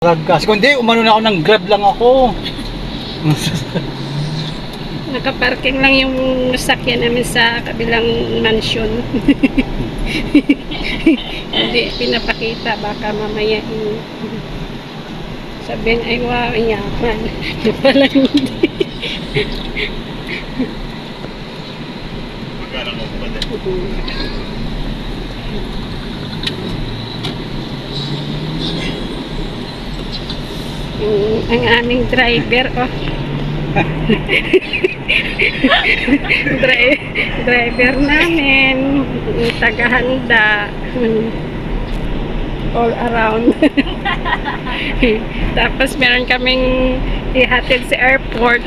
Kasi kundi umano na ako ng Grab lang ako. Nakaparking lang yung sakyan namin sa kabilang mansion. Hindi pinapakita, baka mamaya sabihin ay wow, yaman. Pala hindi. Magkano mo ba din? Ang aming driver, oh. Driver namin, tagahanda, all around. Tapos meron kaming ihatid sa airport.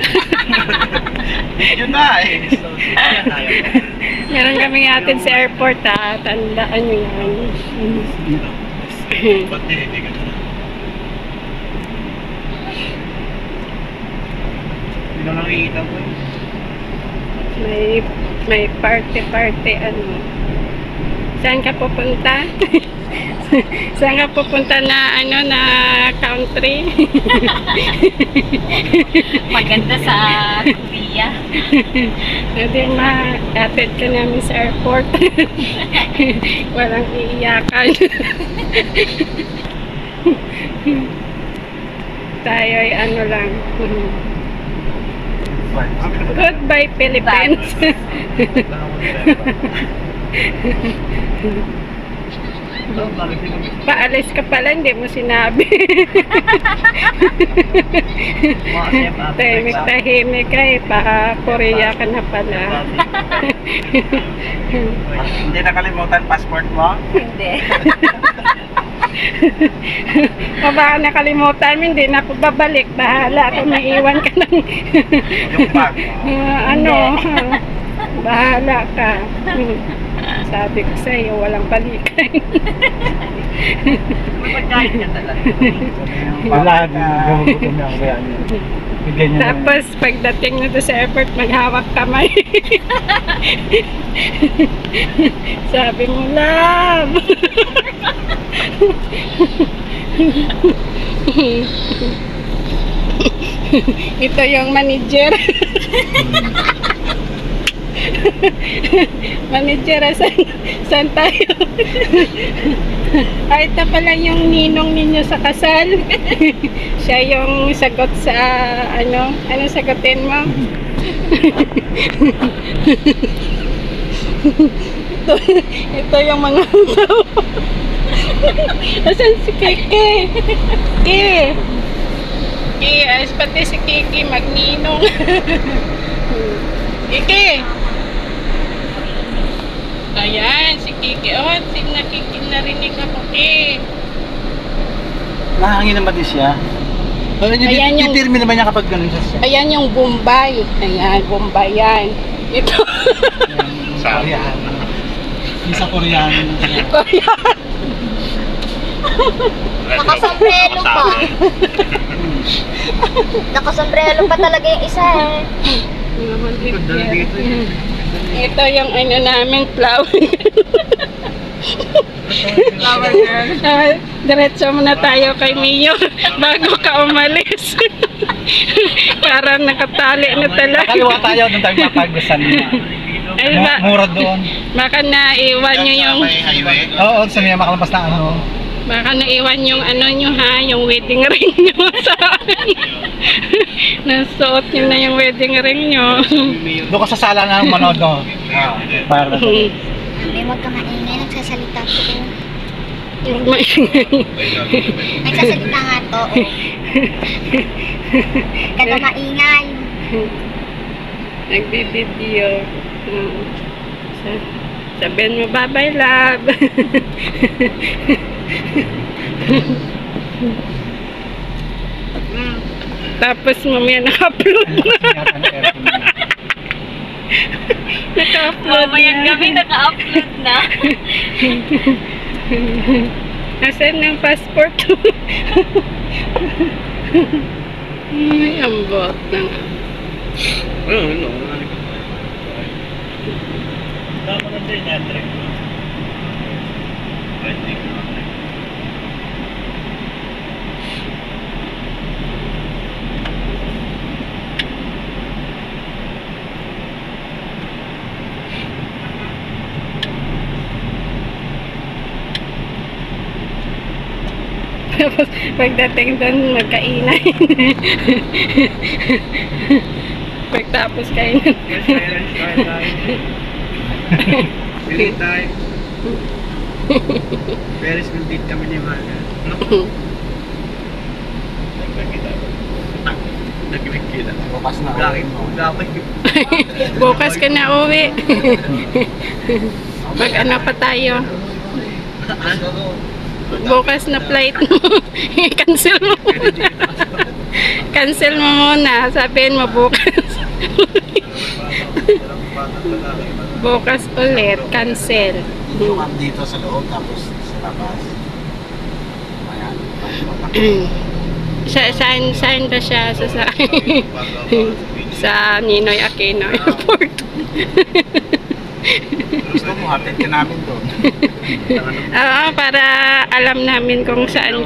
Yun na eh. Meron kaming ihatid sa airport, ha. Tandaan nyo yan. Ba't hindi ka na? Hindi na nakikita ko eh. May party ano. Saan ka pupunta? Saan ka pupunta na ano na country? Maganda sa Korea. Hindi ma-atid ka namin sa airport. Walang iiyakan. Tayo ay ano lang. Goodbye Philippines. Paalis ka pala, hindi mo sinabi. Tahimik ka eh, pa-Korea ka na pala. Hindi nakalimutan passport mo? Hindi. O baka nakalimutan mo, hindi na ako babalik. Bahala kung maiwan ka ng Yung bag. bahala ka. Sabi ko sa iyo, walang balikan. Magkain ka talaga. Wala, gamugutom na ako yan. Tapos pagdating na sa airport, maghawak kamay. Sabi mo, love. Ito yung manager. Manager, saan tayo? Ay, ito pala yung ninong ninyo sa kasal. Siya yung sagot sa anong sagutin mo? ito yung mga tao. Asan si Kiki? Kiki, pati si Kiki magninong. Kiki! Ayan, si Kiki. Oh, narinig ako, Kiki. Nakahangin naman din siya. So, Ayan yung- titirmi naman niya kapag ganun siya. Ayan yung Bombay. Ayan, Bombay yan. Ito. Sa Koreano. Yung sa Koreano. Korea. Nakasombrero pa. Nakasombrero pa talaga yung isa eh. Ito yung namin, flower. Flower girl. Diretso muna tayo kay Mio bago ka umalis. Para nakatali na talaga. Kaliwa tayo doon tayo mapagusan niya. Ay, Mura doon. baka naiwan nyo yung Oo, sa may makalampas na ano. baka naiwan yung nyo ha, yung wedding ring nyo sa akin. Nasuot nyo na yung wedding ring nyo. Doon ka sa sala na ng manood, no? Para Hindi, wag ka maingay. Nagsasalita ko. Nagsasalita nga to. Kada maingay. Nagbibideo. Sabihin mo, bye-bye, love. Tapos mamaya naka-upload na. Naka-upload Mamayang na. gabi naka-upload na. Nasaan ng passport? Ay, ambot na. Tama na din yan, Trek. Tapos pagdating doon, magkainay. Pagtapos kainan. Pili tayo. Paris will date kami ni Maga. No? Nagkikita. Bukas na. Bukas ka na uwi. Mag-ano pa tayo? Bukas na flight mo. Cancel mo muna. Cancel mo muna. Sabihin mo bukas. Bukas ulit. Cancel. Yung dito sa loob, tapos sa labas. Ayan. Saan ba siya? Sa Ninoy Aquino Airport. Gusto mo, hatid ka namin doon. Oo, para alam namin kung saan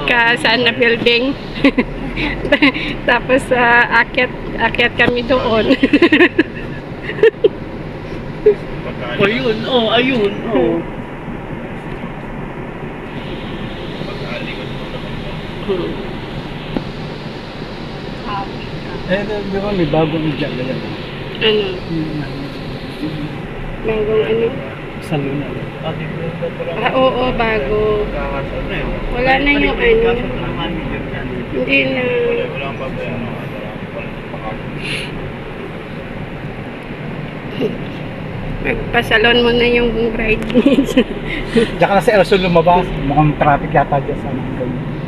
na building. Tapos akyat kami doon. Ayun, ayun, Di ba may bagong job na yan? Ano? Bagong ano? Salon na. Oo, bago. Wala na yung ano. Hindi na. Magpasalon mo na yung bridesmaids. Diyan ka na sa Erosol lumabas. Mukhang traffic yata dyan sa mga ganyan.